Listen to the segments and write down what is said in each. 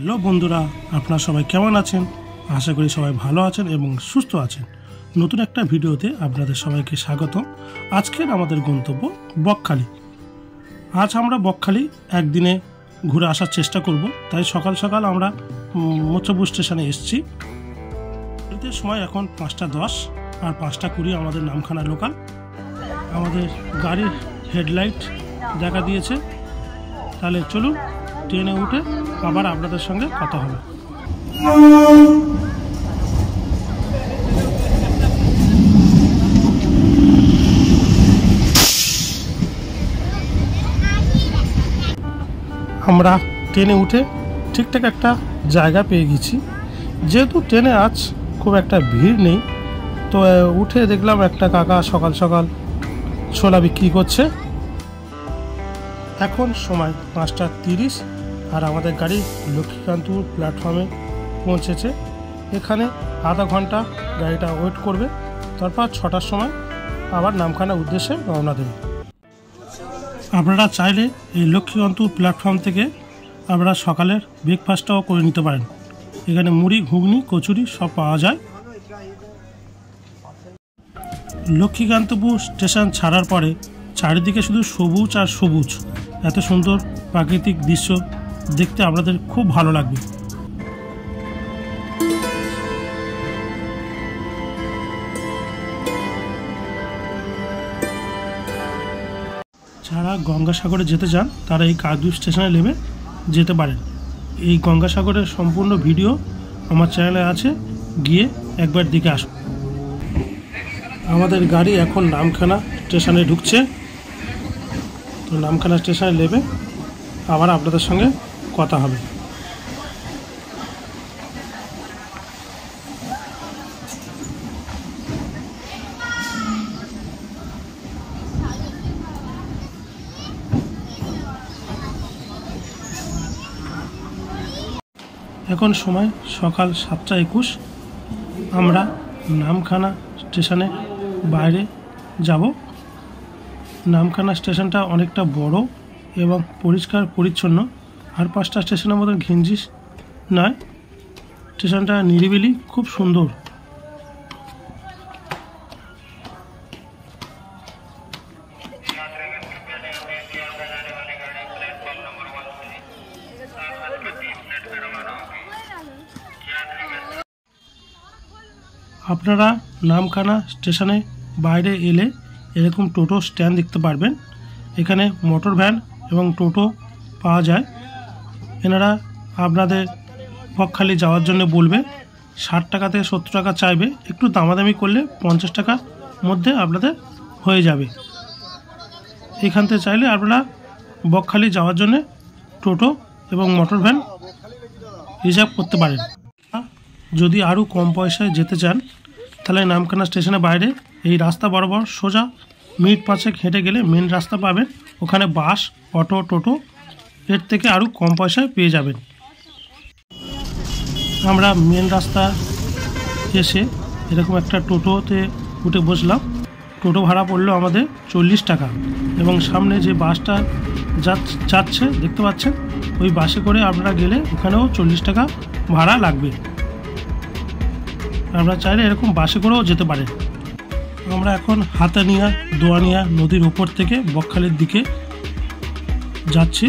Hello বন্ধুরা, আপনারা সবাই কেমন আছেন? আশা করি সবাই ভালো আছেন এবং সুস্থ আছেন। নতুন একটা ভিডিওতে আপনাদের সবাইকে স্বাগত। আজকের আমাদের গন্তব্য বকখালি। আজ আমরা বকখালি একদিনে ঘুরে আসার চেষ্টা করব, তাই সকাল সকাল আমরা মোচাপুর স্টেশনে এসেছি। এতে সময় এখন 5:10 আর 5:20 আমাদের নামখানা লোকাল। আমাদের গাড়ির হেডলাইট দেখা দিয়েছে, তাহলে চলুন ট্রেনে উঠে আবার আপনাদের সঙ্গে কথা হবে। আমরা ট্রেনে উঠে ঠিকঠাক একটা জায়গা পেয়ে গেছি। যেহেতু ট্রেনে আজ খুব একটা ভিড় নেই, তো উঠে দেখলাম একটা কাকা সকাল সকাল ছোলা বিক্রি করছে। এখন সময় 5:30 আর আমাদের গাড়ি লক্ষ্মীকান্তপুর প্ল্যাটফর্মে পৌঁছেছে। এখানে আধা ঘন্টা গাড়িটা ওয়েট করবে, তারপর 6টার সময় আবার নামখানার উদ্দেশ্যে রওনা দেবে। আপনারা চাইলে এই লক্ষ্মীকান্তপুর প্ল্যাটফর্ম থেকে আপনারা সকালের ব্রেকফাস্টটাও করে নিতে পারেন। এখানে মুড়ি, ঘুগনি, কচুরি সব পাওয়া যায়। লক্ষ্মীকান্তপুর স্টেশন ছাড়ার পরে চারিদিকে শুধু সবুজ আর সবুজ। এত সুন্দর প্রাকৃতিক দৃশ্য দেখতে আপনাদের খুব ভালো লাগবে। যারা গঙ্গাসাগরে যেতে চান তারা এই কাকদ্বীপ স্টেশনে নেমে যেতে পারেন। এই গঙ্গাসাগরের সম্পূর্ণ ভিডিও আমার চ্যানেলে আছে, গিয়ে একবার দেখে আসুন। আমাদের গাড়ি এখন নামখানা স্টেশনে ঢুকছে, তো নামখানা স্টেশনে নেমে আবার আপনাদের সঙ্গে কথা হবে। এখন সময় সকাল 7:21। আমরা নামখানা স্টেশনে বাইরে যাব। নামখানা স্টেশনটা অনেকটা বড় এবং পরিষ্কার পরিচ্ছন্ন। আর 5টা স্টেশনের মতন ঘিঞ্জিস নয়, স্টেশনটা নিরিবিলি, খুব সুন্দর। আপনারা নামখানা স্টেশনে বাইরে এলে এরকম টোটো স্ট্যান্ড দেখতে পারবেন। এখানে মোটর ভ্যান এবং টোটো পাওয়া যায়। এনারা আপনাদের বকখালি যাওয়ার জন্য বলবে 60 টাকা থেকে 70 টাকা চাইবে, একটু দামাদামি করলে 50 টাকার মধ্যে আপনাদের হয়ে যাবে। এখান থেকে চাইলে আপনারা বকখালি যাওয়ার জন্য টোটো এবং মোটর ভ্যান রিজার্ভ করতে পারেন। যদি আরও কম পয়সায় যেতে চান তাহলে নামখানা স্টেশনের বাইরে এই রাস্তা বরাবর সোজা মিনিট 5 হেঁটে গেলে মেন রাস্তা পাবেন। ওখানে বাস, অটো, টোটো এর থেকে আরও কম পয়সায় পেয়ে যাবেন। আমরা মেন রাস্তা এসে এরকম একটা টোটোতে উঠে বসলাম। টোটো ভাড়া পড়লো আমাদের 40 টাকা এবং সামনে যে বাসটা যাচ্ছে দেখতে পাচ্ছেন, ওই বাসে করে আপনারা গেলে ওখানেও 40 টাকা ভাড়া লাগবে। আপনারা চাইলে এরকম বাসে করেও যেতে পারেন। আমরা এখন হাতানিয়া দোয়ানিয়া নদীর উপর থেকে বকখালির দিকে যাচ্ছি।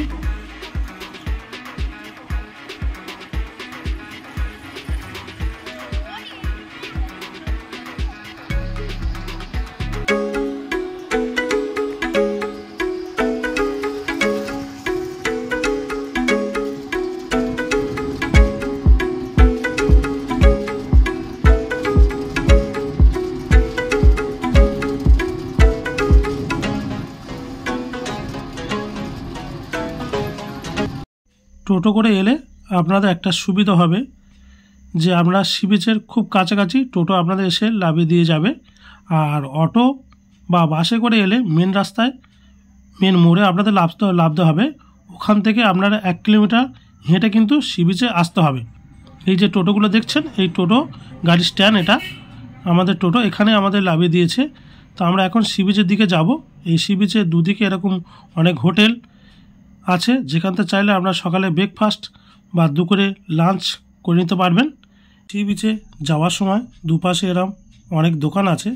টোটো করে এলে আপনাদের একটা সুবিধা হবে যে আমরা সি বিচের খুব কাছাকাছি, টোটো আপনাদের এসে নামিয়ে দিয়ে যাবে। আর অটো বা বাসে করে এলে মেন রাস্তায় মেন মোড়ে আপনাদের নামতে হবে। ওখান থেকে আপনারা 1 কিলোমিটার হেঁটে কিন্তু সি বিচে আসতে হবে। এই যে টোটোগুলো দেখছেন, এই টোটো গাড়ি স্ট্যান্ড, এটা আমাদের টোটো, এখানে আমাদের নামিয়ে দিয়েছে। তো আমরা এখন সি বিচের দিকে যাব। এই সি বিচের দুদিকে এরকম অনেক হোটেল আছে, যেখান থেকে চাইলে আপনারা সকালে ব্রেকফাস্ট বা দুপুরে লাঞ্চ করে নিতে পারবেন। সি বিচে যাওয়ার সময় দুপাশে এরম অনেক দোকান আছে,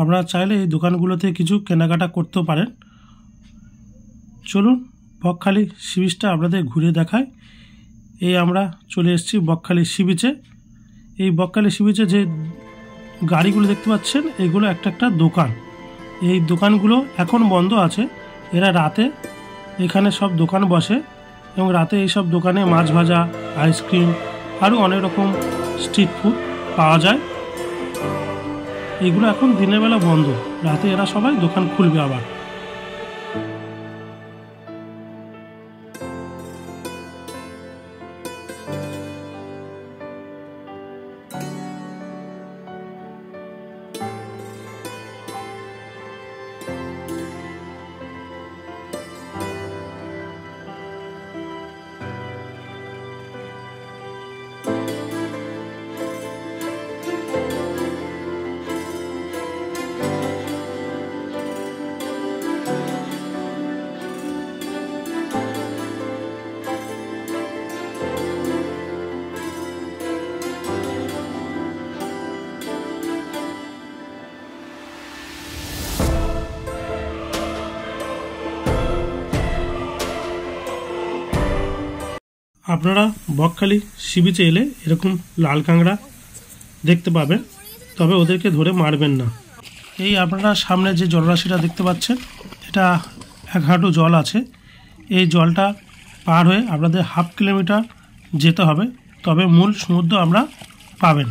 আপনারা চাইলে এই দোকানগুলোতে কিছু কেনাকাটা করতেও পারেন। চলুন বকখালি সি বিচটা আপনাদের ঘুরে দেখায়। এই আমরা চলে এসেছি বকখালি সি বিচে। এই বকখালি সি বিচে যে গাড়িগুলো দেখতে পাচ্ছেন এগুলো একটা একটা দোকান। এই দোকানগুলো এখন বন্ধ আছে, এরা রাতে এখানে সব দোকান বসে এবং রাতে এই সব দোকানে মাছ ভাজা, আইসক্রিম আরও অনেক রকম স্ট্রিট ফুড পাওয়া যায়। এইগুলো এখন দিনের বেলা বন্ধ, রাতে এরা সবাই দোকান খুলবে আবার। আপনারা বকখালি সি বিচে এলে এরকম লাল কাঁকড়া দেখতে পাবেন, তবে ওদেরকে ধরে মারবেন না। এই আপনারা সামনে যে জলরাশিটা দেখতে পাচ্ছেন এটা 1 হাঁটু জল আছে। এই জলটা পার হয়ে আপনাদের হাফ কিলোমিটার যেতে হবে, তবে মূল সমুদ্র আমরা পাবেন।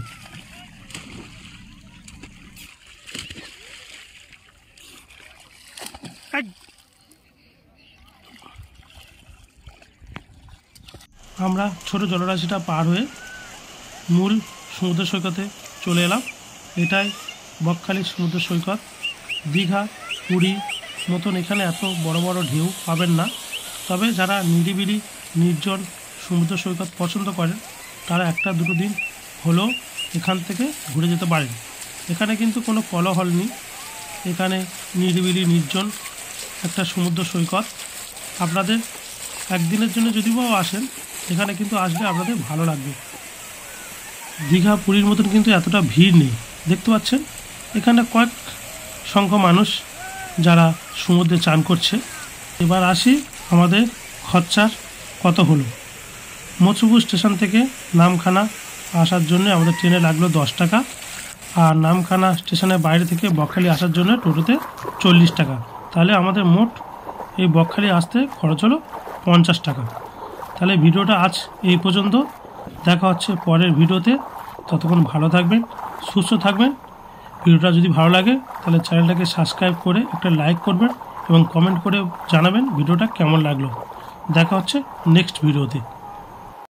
আমরা ছোট জলরাশিটা পার হয়ে মূল সমুদ্র সৈকতে চলে এলাম। এটাই বকখালি সমুদ্র সৈকত। দীঘা, পুরী মতন এখানে এত বড় বড় ঢেউ পাবেন না, তবে যারা নিরিবিলি নির্জন সমুদ্র সৈকত পছন্দ করেন তারা একটা দুটো দিন হলেও এখান থেকে ঘুরে যেতে পারেন। এখানে কিন্তু কোনো কোলাহল নেই, এখানে নিরিবিলি নির্জন একটা সমুদ্র সৈকত। আপনাদের একদিনের জন্য যদি বা আসেন এখানে কিন্তু আসলে আপনাদের ভালো লাগবে। দীঘা পুরীর মতন কিন্তু এতটা ভিড় নেই, দেখতে পাচ্ছেন এখানে কয়েক সংখ্যক মানুষ যারা সমুদ্রে চান করছে। এবার আসি আমাদের খরচার কত হলো। মৎস্যপুর স্টেশন থেকে নামখানা আসার জন্য আমাদের ট্রেনে লাগলো 10 টাকা, আর নামখানা স্টেশনের বাইরে থেকে বকখালি আসার জন্য টোটোতে 40 টাকা। তাহলে আমাদের মোট এই বকখালি আসতে খরচ হলো 50 টাকা। তাহলে ভিডিওটা আজ এই পর্যন্ত, দেখা হচ্ছে পরের ভিডিওতে। ততক্ষণ ভালো থাকবেন, সুস্থ থাকবেন। ভিডিওটা যদি ভালো লাগে তাহলে চ্যানেলটাকে সাবস্ক্রাইব করে একটা লাইক করবেন এবং কমেন্ট করে জানাবেন ভিডিওটা কেমন লাগলো। দেখা হচ্ছে নেক্সট ভিডিওতে।